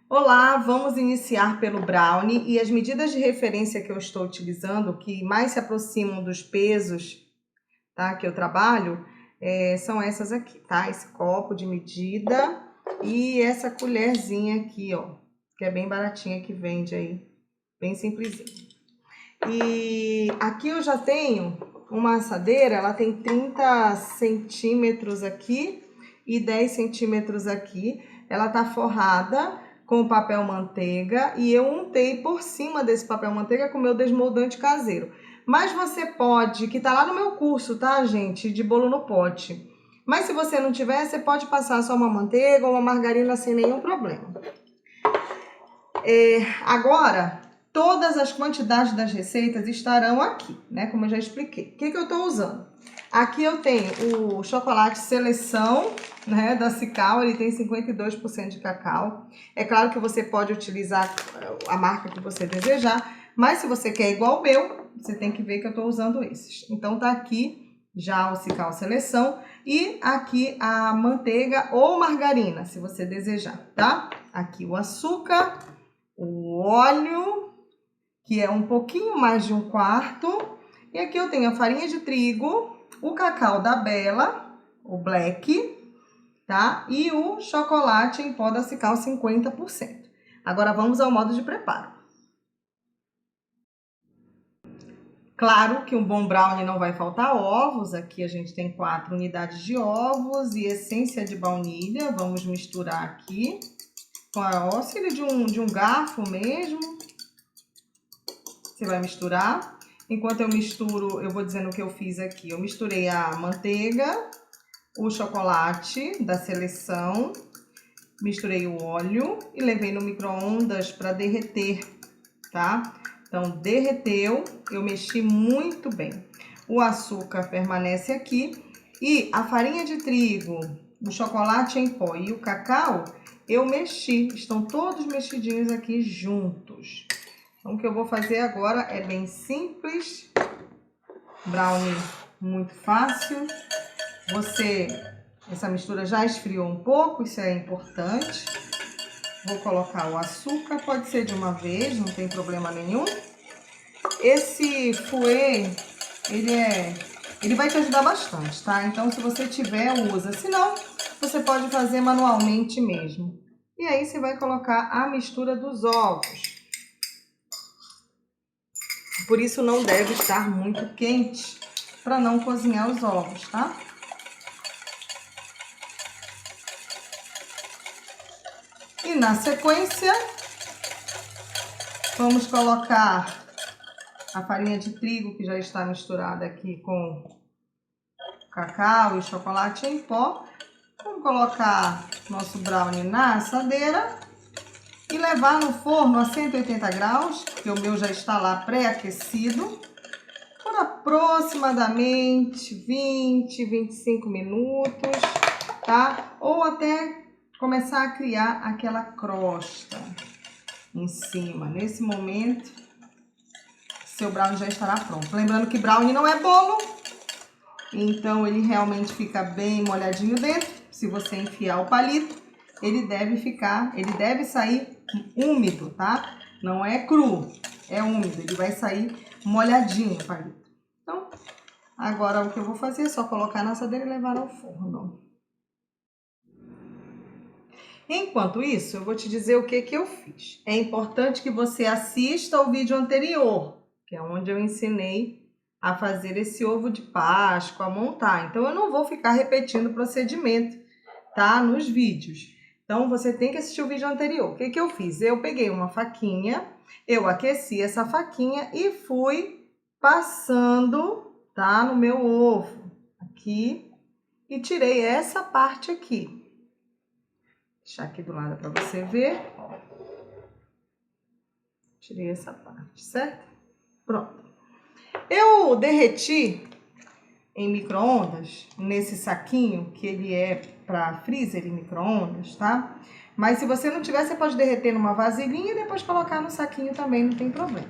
Olá, vamos iniciar pelo brownie e as medidas de referência que eu estou utilizando, que mais se aproximam dos pesos, tá, que eu trabalho, são essas aqui, tá? Esse copo de medida e essa colherzinha aqui, ó, que é bem baratinha, que vende aí, bem simplesinha. E aqui eu já tenho uma assadeira, ela tem 30 centímetros aqui e 10 centímetros aqui. Ela tá forrada com papel manteiga e eu untei por cima desse papel manteiga com o meu desmoldante caseiro. Mas você pode, que tá lá no meu curso, tá, gente, de bolo no pote. Mas se você não tiver, você pode passar só uma manteiga ou uma margarina sem nenhum problema. Agora, todas as quantidades das receitas estarão aqui, né? Como eu já expliquei. O que eu tô usando? Aqui eu tenho o chocolate seleção, né, da Cical, ele tem 52% de cacau. É claro que você pode utilizar a marca que você desejar, mas se você quer igual o meu, você tem que ver que eu tô usando esses. Então tá aqui já o Cical seleção e aqui a manteiga ou margarina, se você desejar, tá? Aqui o açúcar, o óleo, que é um pouquinho mais de 1/4. E aqui eu tenho a farinha de trigo, o cacau da Bela, o black, tá? E o chocolate em pó da Cical 50%. Agora vamos ao modo de preparo. Claro que um bom brownie não vai faltar ovos. Aqui a gente tem 4 unidades de ovos e essência de baunilha. Vamos misturar aqui com o auxílio de um garfo mesmo. Você vai misturar. Enquanto eu misturo, eu vou dizendo o que eu fiz aqui. Eu misturei a manteiga, o chocolate da seleção, misturei o óleo e levei no micro-ondas para derreter, tá? Então, derreteu, eu mexi muito bem. O açúcar permanece aqui e a farinha de trigo, o chocolate em pó e o cacau, eu mexi. Estão todos mexidinhos aqui juntos. Então, o que eu vou fazer agora é bem simples, brownie muito fácil. Essa mistura já esfriou um pouco, isso é importante. Vou colocar o açúcar, pode ser de uma vez, não tem problema nenhum. Esse fouet, ele vai te ajudar bastante, tá? Então, se você tiver, usa. Se não, você pode fazer manualmente mesmo. E aí, você vai colocar a mistura dos ovos. Por isso não deve estar muito quente para não cozinhar os ovos, tá? E na sequência, vamos colocar a farinha de trigo que já está misturada aqui com cacau e chocolate em pó. Vamos colocar nosso brownie na assadeira e levar no forno a 180 graus, porque o meu já está lá pré-aquecido, por aproximadamente 20, 25 minutos, tá? Ou até começar a criar aquela crosta em cima. Nesse momento, seu brownie já estará pronto. Lembrando que brownie não é bolo, então ele realmente fica bem molhadinho dentro. Se você enfiar o palito, ele deve sair úmido, tá? Não é cru, é úmido, ele vai sair molhadinho o palito. Então, agora o que eu vou fazer é só colocar na assadeira e levar ao forno. Enquanto isso, eu vou te dizer o que eu fiz. É importante que você assista ao vídeo anterior, que é onde eu ensinei a fazer esse ovo de Páscoa, a montar. Então, eu não vou ficar repetindo o procedimento, tá? Nos vídeos. Então, você tem que assistir o vídeo anterior. O que eu fiz? Eu peguei uma faquinha, eu aqueci essa faquinha e fui passando, tá? No meu ovo, aqui, e tirei essa parte aqui. Vou deixar aqui do lado para você ver. Ó. Tirei essa parte, certo? Pronto. Eu derreti em micro-ondas, nesse saquinho, que ele é para freezer em micro-ondas, tá? Mas se você não tiver, você pode derreter numa vasilhinha e depois colocar no saquinho também, não tem problema.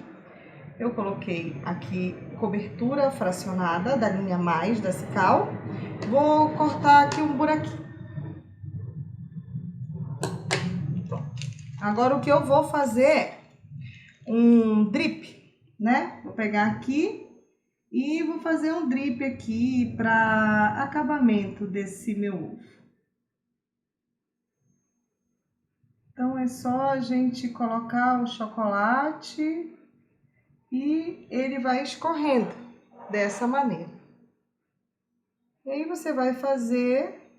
Eu coloquei aqui cobertura fracionada da linha mais da Cical. Vou cortar aqui um buraquinho. Pronto. Agora o que eu vou fazer é um drip, né? Vou pegar aqui e vou fazer um drip aqui para acabamento desse meu ovo. Então é só a gente colocar o chocolate e ele vai escorrendo dessa maneira. E aí você vai fazer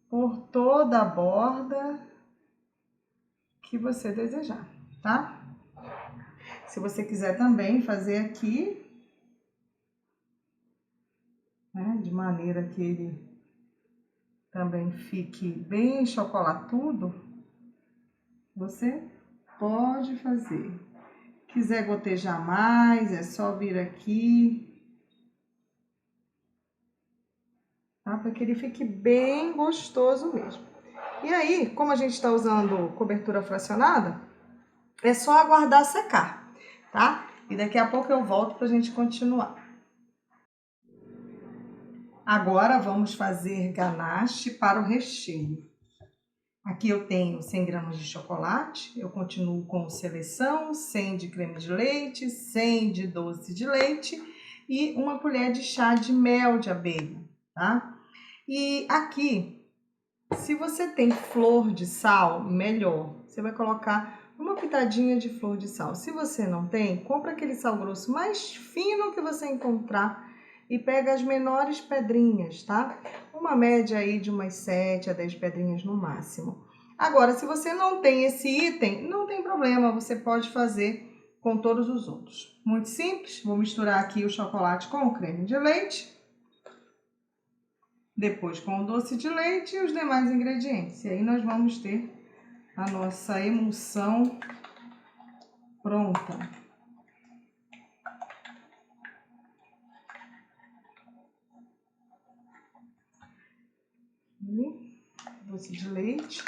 por toda a borda que você desejar, tá? Se você quiser também fazer aqui, né, de maneira que ele também fique bem chocolatudo, você pode fazer. Quiser gotejar mais, é só vir aqui, tá? Para que ele fique bem gostoso mesmo. E aí, como a gente está usando cobertura fracionada, é só aguardar secar, tá? E daqui a pouco eu volto para a gente continuar. Agora vamos fazer ganache para o recheio. Aqui eu tenho 100 gramas de chocolate, eu continuo com seleção, 100 de creme de leite, 100 de doce de leite e uma colher de chá de mel de abelha, tá? E aqui, se você tem flor de sal, melhor. Você vai colocar uma pitadinha de flor de sal. Se você não tem, compra aquele sal grosso mais fino que você encontrar e pega as menores pedrinhas, tá? Uma média aí de umas 7 a 10 pedrinhas no máximo. Agora, se você não tem esse item, não tem problema, você pode fazer com todos os outros. Muito simples, vou misturar aqui o chocolate com o creme de leite. Depois com o doce de leite e os demais ingredientes. E aí nós vamos ter a nossa emulsão pronta. Doce de leite.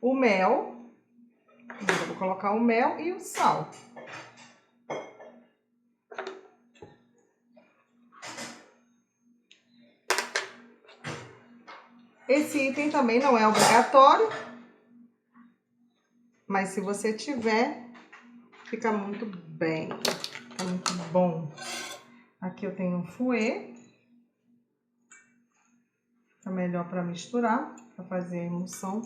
O mel. Eu vou colocar o mel e o sal. Esse item também não é obrigatório, mas se você tiver, fica muito bem, fica muito bom. Aqui eu tenho um fouet, fica melhor para misturar, para fazer a emulsão.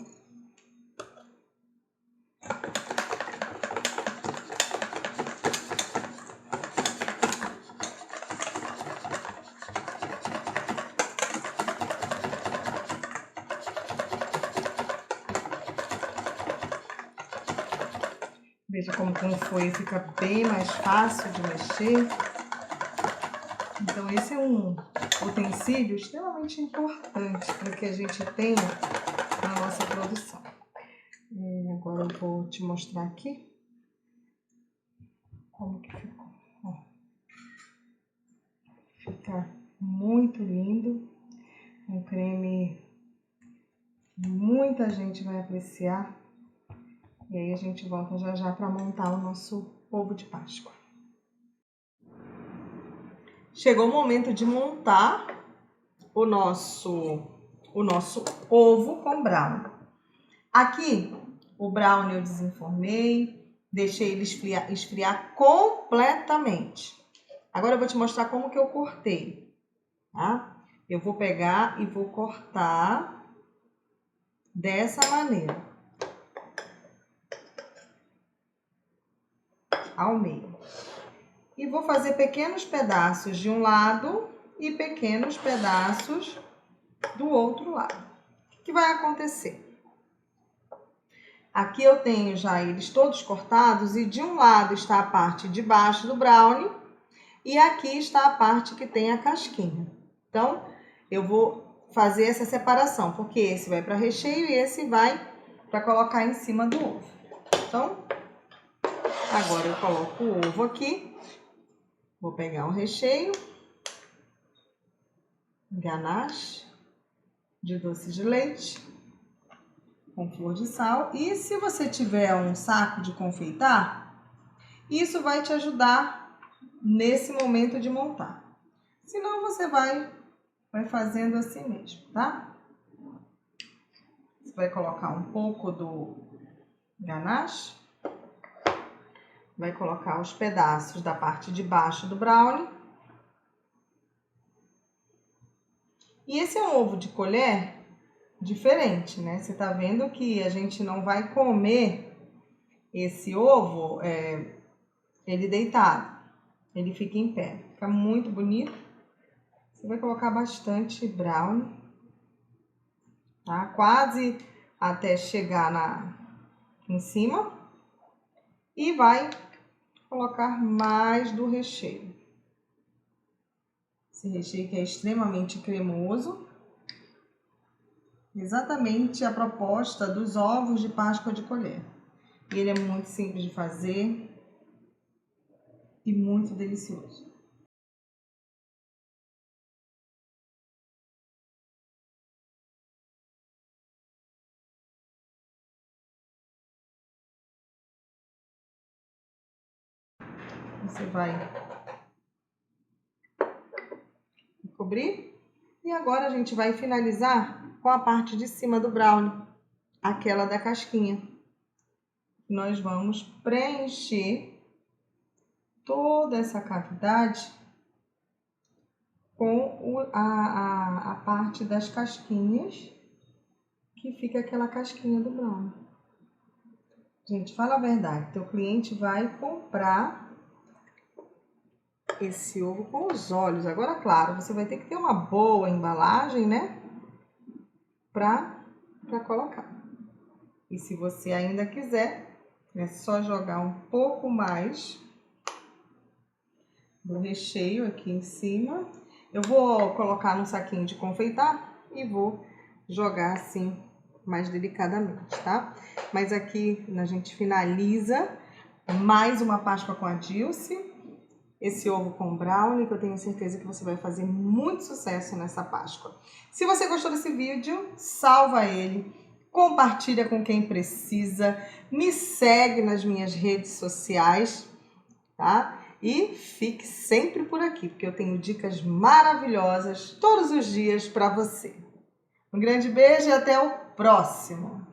Veja como com o fouet fica bem mais fácil de mexer. Então esse é um utensílio extremamente importante para que a gente tenha na nossa produção. Agora eu vou te mostrar aqui como que ficou. Ó, fica muito lindo, um creme que muita gente vai apreciar. E aí a gente volta já já para montar o nosso ovo de Páscoa. Chegou o momento de montar o nosso ovo com brownie. Aqui o brownie eu desenformei, deixei ele esfriar completamente. Agora eu vou te mostrar como que eu cortei, tá? Eu vou pegar e vou cortar dessa maneira, ao meio. E vou fazer pequenos pedaços de um lado e pequenos pedaços do outro lado. O que vai acontecer? Aqui eu tenho já eles todos cortados e de um lado está a parte de baixo do brownie e aqui está a parte que tem a casquinha. Então, eu vou fazer essa separação, porque esse vai para recheio e esse vai para colocar em cima do ovo. Então, agora eu coloco o ovo aqui, vou pegar o recheio, ganache de doce de leite. com flor de sal. E se você tiver um saco de confeitar, isso vai te ajudar nesse momento de montar. Senão você vai fazendo assim mesmo, tá? Você vai colocar um pouco do ganache, vai colocar os pedaços da parte de baixo do brownie. E esse é um ovo de colher diferente, né? Você tá vendo que a gente não vai comer esse ovo ele deitado, ele fica em pé, fica muito bonito. Você vai colocar bastante brownie, tá? Quase até chegar em cima, e vai colocar mais do recheio. Esse recheio que é extremamente cremoso, exatamente a proposta dos ovos de Páscoa de colher. E ele é muito simples de fazer e muito delicioso. Você vai cobrir. E agora a gente vai finalizar com a parte de cima do brownie, aquela da casquinha. Nós vamos preencher toda essa cavidade com a parte das casquinhas, que fica aquela casquinha do brownie. Gente, fala a verdade, teu cliente vai comprar esse ovo com os olhos. Agora, claro, você vai ter que ter uma boa embalagem, né? Pra colocar. E se você ainda quiser, é só jogar um pouco mais do recheio aqui em cima. Eu vou colocar num saquinho de confeitar e vou jogar assim mais delicadamente, tá? Mas aqui a gente finaliza mais uma Páscoa com a Dilce. Esse ovo com brownie, que eu tenho certeza que você vai fazer muito sucesso nessa Páscoa. Se você gostou desse vídeo, salva ele, compartilha com quem precisa, me segue nas minhas redes sociais, tá? E fique sempre por aqui, porque eu tenho dicas maravilhosas todos os dias para você. Um grande beijo e até o próximo!